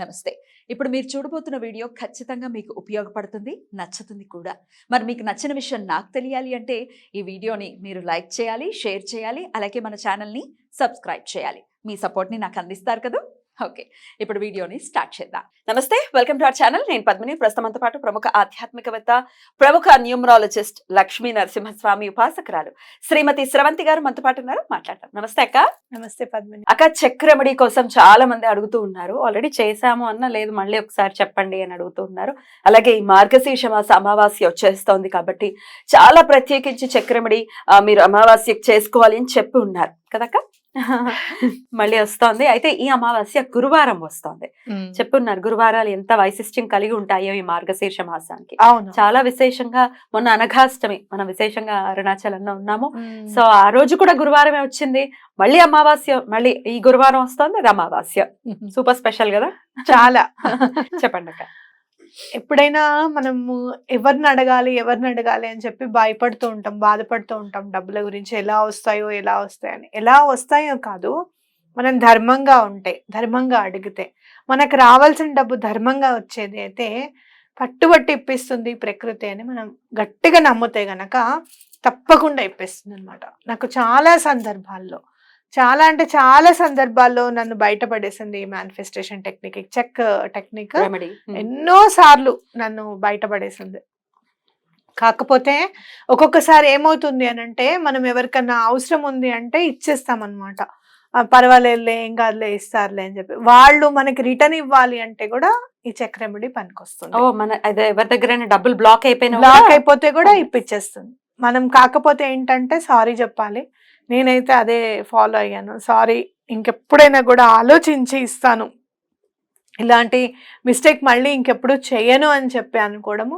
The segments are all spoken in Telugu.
నమస్తే. ఇప్పుడు మీరు చూడబోతున్న వీడియో ఖచ్చితంగా మీకు ఉపయోగపడుతుంది, నచ్చుతుంది కూడా. మరి మీకు నచ్చిన విషయం నాకు తెలియాలి అంటే ఈ వీడియోని మీరు లైక్ చేయాలి, షేర్ చేయాలి, అలాగే మన ఛానల్ని సబ్స్క్రైబ్ చేయాలి. మీ సపోర్ట్ని నాకు అందిస్తారు కదా. ఓకే, ఇప్పుడు వీడియోని స్టార్ట్ చేద్దాం. నమస్తే, వెల్కమ్ టు అవర్ ఛానల్. నేను పద్మిని. ప్రస్తుతంతో పాటు ప్రముఖ ఆధ్యాత్మికవేత్త, ప్రముఖ న్యూమరాలజిస్ట్, లక్ష్మీ నరసింహస్వామి ఉపాసకురాలు శ్రీమతి స్రవంతి గారు మనతో పాటు ఉన్నారు. మాట్లాడతాం. నమస్తే అక్క. నమస్తే పద్మిని. అక్క, చెక్ రెమెడీ కోసం చాలా మంది అడుగుతూ ఉన్నారు. ఆల్రెడీ చేశాము అన్న, లేదు మళ్ళీ ఒకసారి చెప్పండి అని అడుగుతూ ఉన్నారు. అలాగే ఈ మార్గశీర్ష మాస అమావాస్య వచ్చేస్తోంది కాబట్టి చాలా ప్రత్యేకించి చెక్ రెమెడీ మీరు అమావాస్యకు చేసుకోవాలి అని చెప్పి ఉన్నారు కదక్క. మళ్ళీ వస్తోంది. అయితే ఈ అమావాస్య గురువారం వస్తోంది చెప్పున్నారు. గురువారాలు ఎంత వైశిష్ట్యం కలిగి ఉంటాయో ఈ మార్గశీర్ష మాసానికి. చాలా విశేషంగా మొన్న అనఘాష్టమి మనం విశేషంగా అరుణాచలంలో ఉన్నాము. సో ఆ రోజు కూడా గురువారమే వచ్చింది. మళ్ళీ అమావాస్య, మళ్ళీ ఈ గురువారం వస్తోంది. అది అమావాస్య. సూపర్ స్పెషల్ కదా. చాలా. చెప్పండి అక్క. ఎప్పుడైనా మనము ఎవరిని అడగాలి అని చెప్పి భయపడుతూ ఉంటాం, బాధపడుతూ ఉంటాం. డబ్బుల గురించి ఎలా వస్తాయని. ఎలా వస్తాయో కాదు, మనం ధర్మంగా ఉంటే, ధర్మంగా అడిగితే, మనకు రావాల్సిన డబ్బు ధర్మంగా వచ్చేది అయితే పట్టుబట్టి ఇప్పిస్తుంది ప్రకృతి అని మనం గట్టిగా నమ్మితే గనక తప్పకుండా ఇప్పిస్తుంది అనమాట. నాకు చాలా సందర్భాల్లో నన్ను బయటపడేసింది ఈ మేనిఫెస్టేషన్ టెక్నిక్, చెక్ టెక్నిక్. ఎన్నో సార్లు నన్ను బయటపడేసింది. కాకపోతే ఒక్కొక్కసారి ఏమవుతుంది అని అంటే, మనం ఎవరికన్నా అవసరం ఉంది అంటే ఇచ్చేస్తాం అనమాట. పర్వాలేదులే, ఏం కాదులే, ఇస్తారులే అని చెప్పి. వాళ్ళు మనకి రిటర్న్ ఇవ్వాలి అంటే కూడా ఈ చెక్ రెమెడీ పనికొస్తుంది. ఎవరి దగ్గర డబ్బులు బ్లాక్ అయిపోతే కూడా ఇప్పించేస్తుంది. మనం కాకపోతే ఏంటంటే సారీ చెప్పాలి. నేనైతే అదే ఫాలో అయ్యాను. సారీ, ఇంకెప్పుడైనా కూడా ఆలోచించి ఇస్తాను, ఇలాంటి మిస్టేక్ మళ్ళీ ఇంకెప్పుడు చేయను అని చెప్పి అనుకోవడము,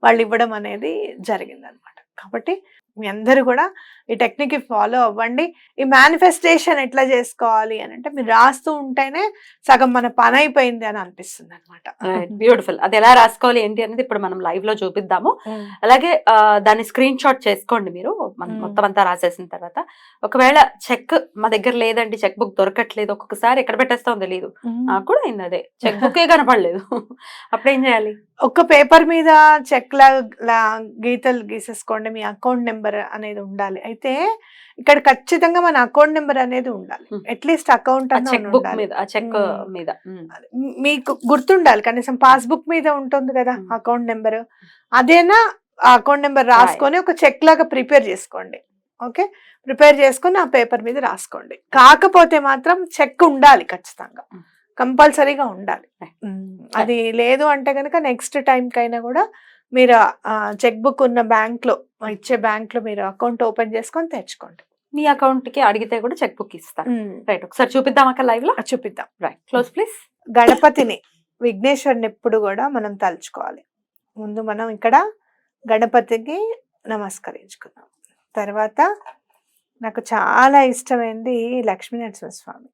వాళ్ళు ఇవ్వడం అనేది జరిగిందనమాట. కాబట్టి మీ అందరూ కూడా ఈ టెక్నిక్ ఫాలో అవ్వండి. ఈ మేనిఫెస్టేషన్ ఎట్లా చేసుకోవాలి అని అంటే, మీరు రాస్తూ ఉంటేనే సగం మన పని అయిపోయింది అని అనిపిస్తుంది అనమాట. బ్యూటిఫుల్. అది ఎలా రాసుకోవాలి ఏంటి అనేది ఇప్పుడు మనం లైవ్ లో చూపిద్దాము. అలాగే దాన్ని స్క్రీన్ షాట్ చేసుకోండి మీరు, మొత్తం అంతా రాసేసిన తర్వాత. ఒకవేళ చెక్ మా దగ్గర లేదండి, చెక్ బుక్ దొరకట్లేదు, ఒక్కొక్కసారి ఎక్కడ పెట్టేస్తామో తెలియదు. నాకు కూడా అయింది అదే, చెక్ బుక్ కనపడలేదు. అప్పుడేం చేయాలి? ఒక పేపర్ మీద చెక్ లా గీతలు గీసేసుకోండి. మీ అకౌంట్ నెంబర్ అనేది ఉండాలి. అయితే ఇక్కడ ఖచ్చితంగా మన అకౌంట్ నెంబర్ అనేది ఉండాలి. అట్లీస్ట్ అకౌంట్ మీద మీకు గుర్తుండాలి. కనీసం పాస్బుక్ మీద ఉంటుంది కదా అకౌంట్ నెంబర్, అదేనా ఆ అకౌంట్ నెంబర్ రాసుకొని ఒక చెక్ లాగా ప్రిపేర్ చేసుకోండి. ఓకే, ప్రిపేర్ చేసుకొని ఆ పేపర్ మీద రాసుకోండి. కాకపోతే మాత్రం చెక్ ఉండాలి, ఖచ్చితంగా కంపల్సరీగా ఉండాలి. అది లేదు అంటే కనుక నెక్స్ట్ టైం కైనా కూడా మీరు చెక్ బుక్ ఉన్న ఇచ్చే బ్యాంక్ లో మీరు అకౌంట్ ఓపెన్ చేసుకొని తెచ్చుకోండి. మీ అకౌంట్ కి అడిగితే కూడా చెక్ బుక్ ఇస్తాను. రైట్, ఒకసారి చూపిద్దాం అక్క, లైవ్ లో చూపిద్దాం. Right, close please. గణపతిని, విఘ్నేశ్వరుని ఎప్పుడు కూడా మనం తలుచుకోవాలి. ముందు మనం ఇక్కడ గణపతికి నమస్కరించుకుందాం. తర్వాత నాకు చాలా ఇష్టమైంది లక్ష్మీ నరసింహస్వామి.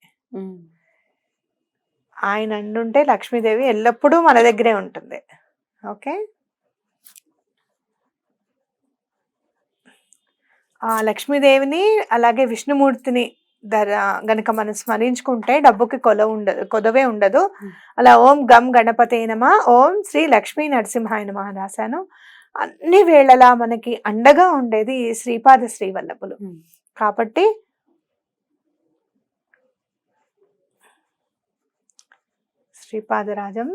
ఆయన అంటుంటే లక్ష్మీదేవి ఎల్లప్పుడూ మన దగ్గరే ఉంటుంది. ఓకే, ఆ లక్ష్మీదేవిని అలాగే విష్ణుమూర్తిని గనక మనం స్మరించుకుంటే డబ్బుకి కొదవే ఉండదు. అలా ఓం గం గణపతే నమః, ఓం శ్రీ లక్ష్మీ నరసింహాయ నమః రాశాను. అన్ని వేళలా మనకి అండగా ఉండేది శ్రీపాద శ్రీవల్లభులు. కాబట్టి శ్రీపాదరాజం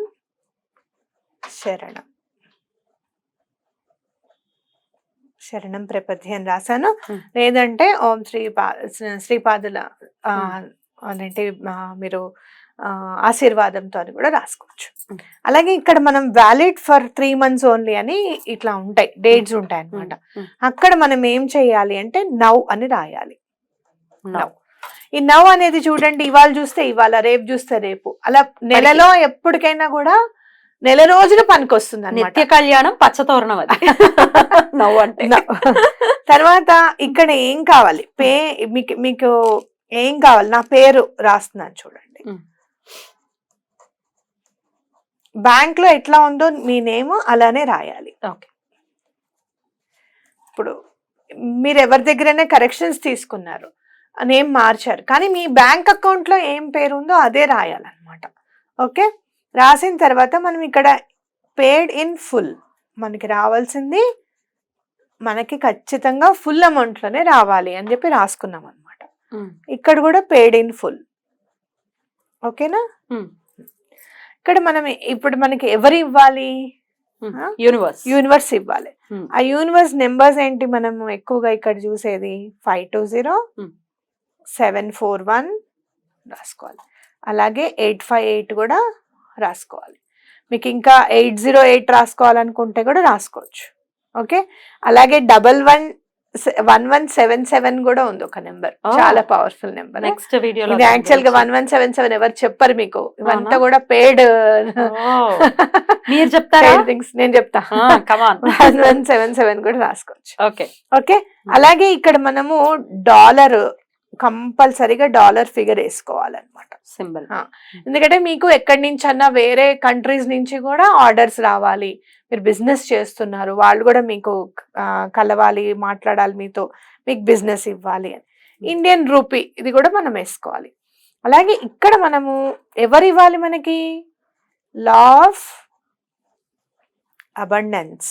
శరణం ప్రపద్య అని రాశాను. లేదంటే ఓం శ్రీపాదుల అదేంటి మీరు ఆశీర్వాదంతో అని కూడా రాసుకోవచ్చు. అలాగే ఇక్కడ మనం వ్యాలిడ్ ఫర్ 3 months ఓన్లీ అని ఇట్లా ఉంటాయి, డేట్స్ ఉంటాయి అన్నమాట. అక్కడ మనం ఏం చేయాలి అంటే నౌ అని రాయాలి. నౌ, ఈ నౌ అనేది చూడండి, ఇవాళ చూస్తే ఇవాళ, రేపు చూస్తే రేపు, అలా నెలలో ఎప్పటికైనా కూడా నెల రోజులు పనికొస్తుంది. నిత్య కళ్యాణం పచ్చతోరణం అది. నవ్వు అంటే తర్వాత ఇక్కడ ఏం కావాలి, మీకు ఏం కావాలి, నా పేరు రాస్తున్నాను చూడండి. బ్యాంక్ లో ఎట్లా ఉందో మీ నేమ్ అలానే రాయాలి. ఓకే, ఇప్పుడు మీరు ఎవరి దగ్గరైనా కరెక్షన్స్ తీసుకున్నారు, నేమ్ మార్చారు, కానీ మీ బ్యాంక్ అకౌంట్ లో ఏం పేరు ఉందో అదే రాయాలన్నమాట. ఓకే, రాసిన తర్వాత మనం ఇక్కడ పేడ్ ఇన్ ఫుల్, మనకి రావాల్సింది మనకి ఖచ్చితంగా ఫుల్ అమౌంట్ లోనే రావాలి అని చెప్పి రాసుకున్నాం అనమాట. ఇక్కడ కూడా పేడ్ ఇన్ ఫుల్. ఓకేనా? ఇక్కడ మనం ఇప్పుడు మనకి ఎవరు ఇవ్వాలి? యూనివర్స్ ఇవ్వాలి. ఆ యూనివర్స్ నెంబర్స్ ఏంటి మనం ఎక్కువగా ఇక్కడ చూసేది? 520, 741 రాసుకోవాలి. అలాగే 858 కూడా రాసుకోవాలి. మీకు ఇంకా 808 రాసుకోవాలనుకుంటే కూడా రాసుకోవచ్చు. ఓకే, అలాగే 1177 కూడా ఉంది ఒక నెంబర్, చాలా పవర్ఫుల్ నెంబర్. నెక్స్ట్ వీడియోలో ఇది యాక్చువల్ గా 1177 ఎవరు చెప్పరు మీకు, ఇవంతా కూడా పేడ్. మీరు చెప్తారా? థింగ్స్ నేను చెప్తా. 1177 కూడా రాసుకోవచ్చు. ఓకే ఓకే, అలాగే ఇక్కడ మనము డాలర్ కంపల్సరీగా డాలర్ ఫిగర్ వేసుకోవాలన్నమాట, సింబల్. ఎందుకంటే మీకు ఎక్కడి నుంచి అన్నా వేరే కంట్రీస్ నుంచి కూడా ఆర్డర్స్ రావాలి, మీరు బిజినెస్ చేస్తున్నారు, వాళ్ళు కూడా మీకు కలవాలి, మాట్లాడాలి మీతో, మీకు బిజినెస్ ఇవ్వాలి అని. ఇండియన్ రూపీ ఇది కూడా మనం వేసుకోవాలి. అలాగే ఇక్కడ మనము ఎవరు ఇవ్వాలి? మనకి లా ఆఫ్ అబండెన్స్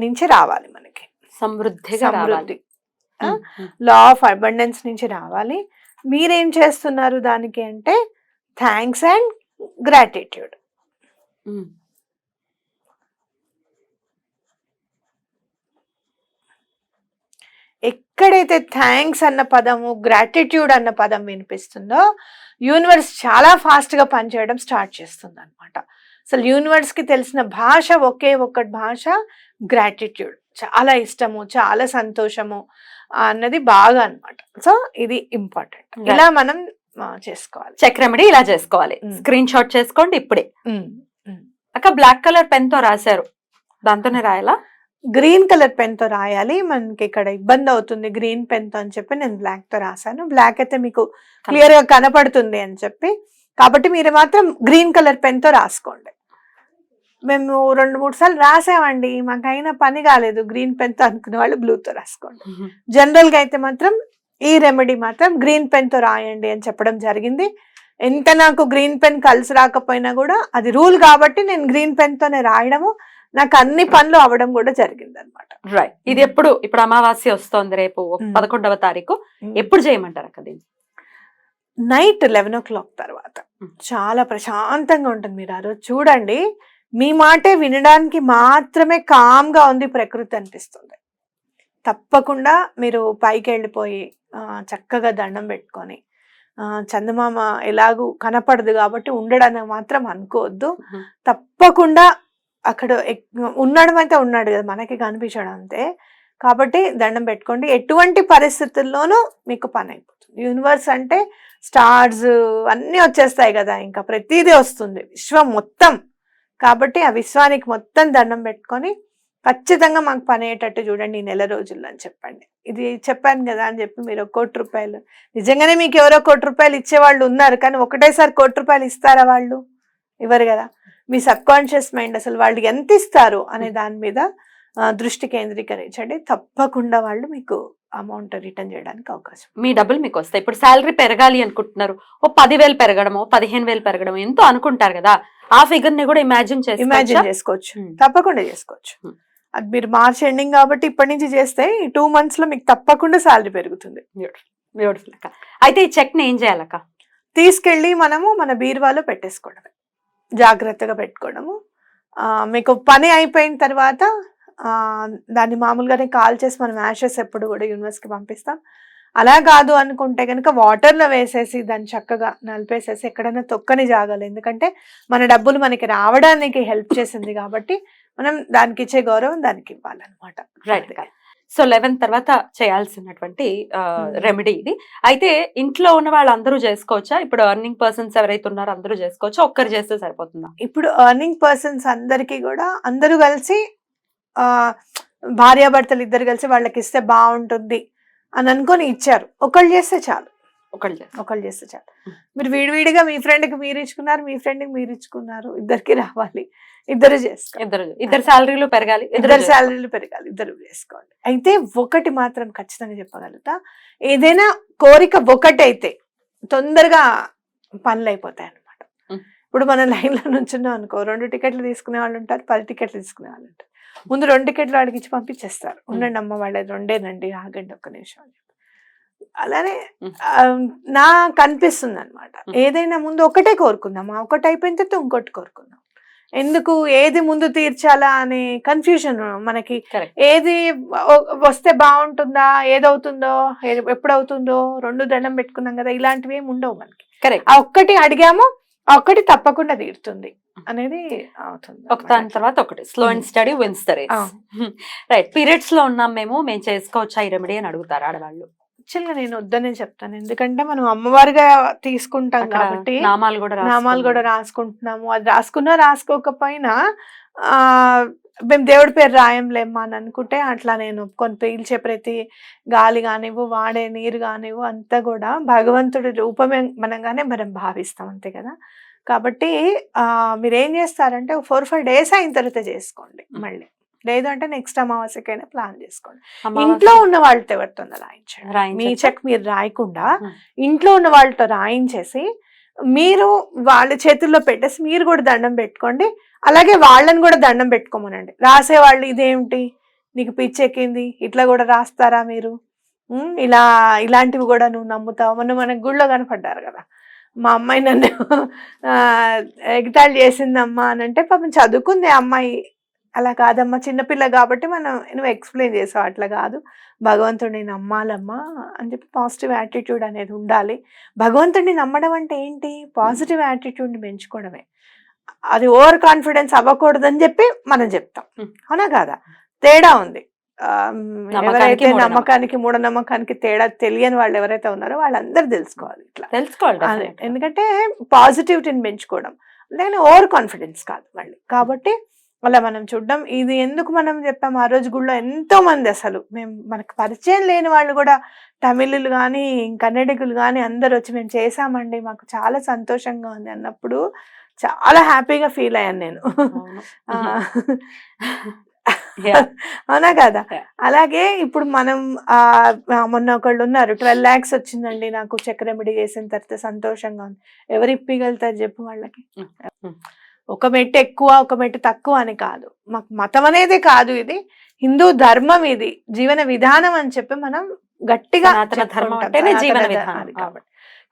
నుంచి రావాలి, మనకి సమృద్ధి. లా ఆఫ్ అబండెన్స్ నుంచి రావాలి. మీరేం చేస్తున్నారు దానికి అంటే థ్యాంక్స్ అండ్ గ్రాటిట్యూడ్. ఎక్కడైతే థ్యాంక్స్ అన్న పదము, గ్రాటిట్యూడ్ అన్న పదం వినిపిస్తుందో యూనివర్స్ చాలా ఫాస్ట్ గా పనిచేయడం స్టార్ట్ చేస్తుంది అనమాట. అసలు యూనివర్స్ కి తెలిసిన భాష ఒకే ఒక్కటి భాష గ్రాటిట్యూడ్. చాలా ఇష్టము, చాలా సంతోషము అన్నది బాగా అన్నమాట. సో ఇది ఇంపార్టెంట్. ఇలా మనం చేసుకోవాలి. చెక్ రెమెడీ ఇలా చేసుకోవాలి. స్క్రీన్ షాట్ చేసుకోండి ఇప్పుడే. అక్క బ్లాక్ కలర్ పెన్ తో రాశారు, దాంతోనే రాయాలా? గ్రీన్ కలర్ పెన్ తో రాయాలి. మనకి ఇక్కడ ఇబ్బంది అవుతుంది గ్రీన్ పెన్ తో అని చెప్పి నేను బ్లాక్ తో రాశాను. బ్లాక్ అయితే మీకు క్లియర్ గా కనపడుతుంది అని చెప్పి, కాబట్టి మీరు మాత్రం గ్రీన్ కలర్ పెన్ తో రాసుకోండి. మేము 2-3 సార్లు రాసామండి, మాకైనా పని కాలేదు, గ్రీన్ పెన్ తో అనుకునే వాళ్ళు బ్లూతో రాసుకోండి. జనరల్ గా అయితే మాత్రం ఈ రెమెడీ మాత్రం గ్రీన్ పెన్ తో రాయండి అని చెప్పడం జరిగింది. ఎంత నాకు గ్రీన్ పెన్ కలిసి రాకపోయినా కూడా అది రూల్ కాబట్టి నేను గ్రీన్ పెన్ తోనే రాయడము, నాకు అన్ని పనులు అవడం కూడా జరిగింది అనమాట. రైట్. ఇది ఎప్పుడు? ఇప్పుడు అమావాస్య వస్తోంది, రేపు 11వ తారీఖు. ఎప్పుడు చేయమంటారు అక్క దీన్ని? నైట్ 11 o'clock తర్వాత చాలా ప్రశాంతంగా ఉంటుంది. మీరు ఆ రోజు చూడండి, మీ మాటే వినడానికి మాత్రమే కామ్ గా ఉంది ప్రకృతి అనిపిస్తుంది. తప్పకుండా మీరు పైకి వెళ్ళిపోయి చక్కగా దండం పెట్టుకొని, చందమామ ఎలాగూ కనపడదు కాబట్టి ఉండడానికి మాత్రం అనుకోవద్దు. తప్పకుండా అక్కడ ఉండడం అయితే ఉన్నాడు కదా, మనకి కనిపించడం అంతే. కాబట్టి దండం పెట్టుకోండి. ఎటువంటి పరిస్థితుల్లోనూ మీకు పని అయిపోతుంది. యూనివర్స్ అంటే స్టార్స్ అన్నీ వచ్చేస్తాయి కదా, ఇంకా ప్రతిదీ వస్తుంది విశ్వం మొత్తం. కాబట్టి ఆ విశ్వానికి మొత్తం దండం పెట్టుకొని ఖచ్చితంగా మాకు పని అయ్యేటట్టు చూడండి ఈ నెల రోజుల్లో అని చెప్పండి. ఇది చెప్పాను కదా అని చెప్పి మీరు 1 కోటి రూపాయలు, నిజంగానే మీకు ఎవరో 1 కోటి రూపాయలు ఇచ్చేవాళ్ళు ఉన్నారు, కానీ ఒకటేసారి 1 కోటి రూపాయలు ఇస్తారా? వాళ్ళు ఇవ్వరు కదా. మీ సబ్ కాన్షియస్ మైండ్ అసలు వాళ్ళు ఎంత ఇస్తారు అనే దాని మీద దృష్టి కేంద్రీకరించండి. తప్పకుండా వాళ్ళు మీకు అమౌంట్ రిటర్న్ చేయడానికి అవకాశం, మీ డబ్బులు మీకు వస్తాయి. ఇప్పుడు శాలరీ పెరగాలి అనుకుంటున్నారు, ఓ 10,000 పెరగడమో 15,000 పెరగడమో ఎంతో అనుకుంటారు కదా, ఆ ఫిగర్ ని కూడా ఇమాజిన్ చేసుకోవచ్చు. తప్పకుండా చేసుకోవచ్చు. అది మీరు మార్చ్ ఎండింగ్ కాబట్టి ఇప్పటి నుంచి చేస్తే ఈ 2 months లో మీకు తప్పకుండా శాలరీ పెరుగుతుంది. బ్యూటిఫుల్ అక్క. అయితే ఈ చెక్ ని ఏం చేయాలక్క? తీసుకెళ్ళి మనము మన బీరువాలో పెట్టేసుకోవడమే, జాగ్రత్తగా పెట్టుకోవడము. మీకు పని అయిపోయిన తర్వాత దాన్ని మామూలుగానే కాల్ చేసి మనం యాషెస్ ఎప్పుడు కూడా యూనివర్స్కి పంపిస్తాం. అలా కాదు అనుకుంటే కనుక వాటర్లో వేసేసి దాన్ని చక్కగా నలిపేసేసి ఎక్కడైనా తొక్కని జాగాలి, ఎందుకంటే మన డబ్బులు మనకి రావడానికి హెల్ప్ చేసింది కాబట్టి మనం దానికి ఇచ్చే గౌరవం దానికి ఇవ్వాలన్నమాట. రైట్. సో 11 తర్వాత చేయాల్సినటువంటి రెమెడీ ఇది. అయితే ఇంట్లో ఉన్న వాళ్ళందరూ చేసుకోవచ్చా? ఇప్పుడు ఎర్నింగ్ పర్సన్స్ ఎవరైతే ఉన్నారో అందరూ చేసుకోవచ్చా? ఒక్కరు చేస్తే సరిపోతుందా? ఇప్పుడు ఎర్నింగ్ పర్సన్స్ అందరికీ కూడా అందరూ కలిసి భార్యాభర్తలు ఇద్దరు కలిసి వాళ్ళకి ఇస్తే బాగుంటుంది అని అనుకొని ఇచ్చారు. ఒకళ్ళు చేస్తే చాలు, ఒకళ్ళు చేస్తే చాలు. మీరు విడివిడిగా మీ ఫ్రెండ్కి మీరు ఇచ్చుకున్నారు, మీ ఫ్రెండ్కి మీరు ఇచ్చుకున్నారు, ఇద్దరికి రావాలి, ఇద్దరు చేసుకోండి. ఇద్దరు శాలరీలు పెరగాలి, ఇద్దరు చేసుకోండి. అయితే ఒకటి మాత్రం ఖచ్చితంగా చెప్పగలుగుతా, ఏదైనా కోరిక ఒకటైతే తొందరగా పనులు అయిపోతాయి అనమాట. Mm. ఇప్పుడు మనం లైన్లో నుంచున్నాం అనుకో, 2 టికెట్లు తీసుకునే వాళ్ళు ఉంటారు, 10 టికెట్లు తీసుకునే వాళ్ళు ఉంటారు. ముందు 2 టికెట్లు వాడికి ఇచ్చి పంపించేస్తారు. ఉండండి అమ్మ వాళ్ళది 2ేనండి, ఆగండి ఒక్క నిమిషం అని చెప్పి. అలానే నాకు అనిపిస్తుంది అనమాట, ఏదైనా ముందు ఒకటే కోరుకుందాం, ఒకటి అయిపోయిన తర్వాత ఇంకోటి కోరుకుందాం. ఎందుకు ఏది ముందు తీర్చాలా అనే కన్ఫ్యూజన్ మనకి. Correct. ఏది వస్తే బాగుంటుందా, ఏదవుతుందో, ఎప్పుడవుతుందో, 2 దండం పెట్టుకున్నాం కదా, ఇలాంటివి ఏమి ఉండవు మనకి. కరెక్ట్. ఆ ఒక్కటి అడిగాము, ఆ ఒక్కటి తప్పకుండా తీరుతుంది అనేది అవుతుంది. ఒక దాని తర్వాత ఒకటి slow and steady wins the race. Right. Periods లో ఉన్నాం మేము చేసుకోవచ్చా ఈ రెమెడీ అని అడుగుతారు ఆడవాళ్ళు. యాక్చువల్గా నేను వద్దనే చెప్తాను, ఎందుకంటే మనం అమ్మవారిగా తీసుకుంటాం అక్కడ కాబట్టి నామాలు కూడా నామాలు కూడా రాసుకున్నాం. రాసుకుంటున్నాము. అది రాసుకున్నా రాసుకోకపోయినా మేము దేవుడి పేరు రాయంలేమ్మా అని అనుకుంటే అట్లా నేను ఒప్పుకొని, పీల్చే ప్రతి గాలి కానివ్వు, వాడే నీరు కానివ్వు అంతా కూడా భగవంతుడి రూపమే మనంగానే మనం భావిస్తాం, అంతే కదా. కాబట్టి మీరేం చేస్తారంటే 4-5 days అయిన తర్వాత చేసుకోండి మళ్ళీ, లేదంటే నెక్స్ట్ అమావాస్యకైనా ప్లాన్ చేసుకోండి. ఇంట్లో ఉన్న వాళ్ళతో ఎవరితో రాయించండి. మీ చెక్ మీరు రాయకుండా ఇంట్లో ఉన్న వాళ్ళతో రాయించేసి మీరు వాళ్ళ చేతుల్లో పెట్టేసి మీరు కూడా దండం పెట్టుకోండి. అలాగే వాళ్ళని కూడా దండం పెట్టుకోమనండి. రాసే వాళ్ళు ఇదేమిటి నీకు పిచ్చెక్కింది, ఇట్లా కూడా రాస్తారా మీరు, ఇలాంటివి కూడా నువ్వు నమ్ముతావు. మన గుళ్ళో కనపడ్డారు కదా, మా అమ్మాయి నన్ను ఎగతాళి చేసిందమ్మా అని అంటే, పాపం చదువుకుంది ఆ అమ్మాయి. అలా కాదమ్మా, చిన్నపిల్ల కాబట్టి నువ్వు ఎక్స్ప్లెయిన్ చేసావు, అట్లా కాదు, భగవంతుడిని నమ్మాలమ్మా అని చెప్పి పాజిటివ్ యాటిట్యూడ్ అనేది ఉండాలి. భగవంతుడిని నమ్మడం అంటే ఏంటి, పాజిటివ్ యాటిట్యూడ్ని పెంచుకోవడమే. అది ఓవర్ కాన్ఫిడెన్స్ అవ్వకూడదని చెప్పి మనం చెప్తాం, అవునా కాదా. తేడా ఉంది. ఎవరైతే నమ్మకానికి మూఢనమ్మకానికి తేడా తెలియని వాళ్ళు ఎవరైతే ఉన్నారో వాళ్ళందరూ తెలుసుకోవాలి. ఎందుకంటే పాజిటివిటీని పెంచుకోవడం, నేను ఓవర్ కాన్ఫిడెన్స్ కాదు మళ్ళీ. కాబట్టి అలా మనం చూడడం, ఇది ఎందుకు మనం చెప్పాము, ఆ రోజు గుళ్ళో ఎంతో మంది అసలు మనకు పరిచయం లేని వాళ్ళు కూడా, తమిళులు కానీ కన్నడిగులు కానీ అందరు వచ్చి మేము చేసామండి, మాకు చాలా సంతోషంగా ఉంది అన్నప్పుడు చాలా హ్యాపీగా ఫీల్ అయ్యాను నేను. అవునా కదా. అలాగే ఇప్పుడు మనం మొన్న ఒకళ్ళు ఉన్నారు, 12 lakhs వచ్చిందండి నాకు చెక్ రెమెడీ చేసిన తర్వాత సంతోషంగా ఉంది. ఎవరు ఇప్పగలుగుతారు చెప్పు వాళ్ళకి. ఒక మెట్టు ఎక్కువ ఒక మెట్టు తక్కువ అని కాదు, మాకు మతం అనేది కాదు, ఇది హిందూ ధర్మం, ఇది జీవన విధానం అని చెప్పి మనం గట్టిగా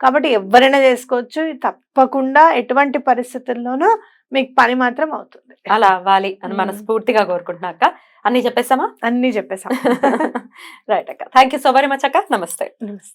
కాబట్టి ఎవరైనా చేసుకోవచ్చు. తప్పకుండా ఎటువంటి పరిస్థితుల్లోనూ మీకు పని మాత్రం అవుతుంది. అలా అవ్వాలి అని మనస్ఫూర్తిగా కోరుకుంటున్నాక అన్ని చెప్పేసామా? అన్ని చెప్పేసాం. రైట్ అక్క, thank you so very much అక్క. నమస్తే. నమస్తే.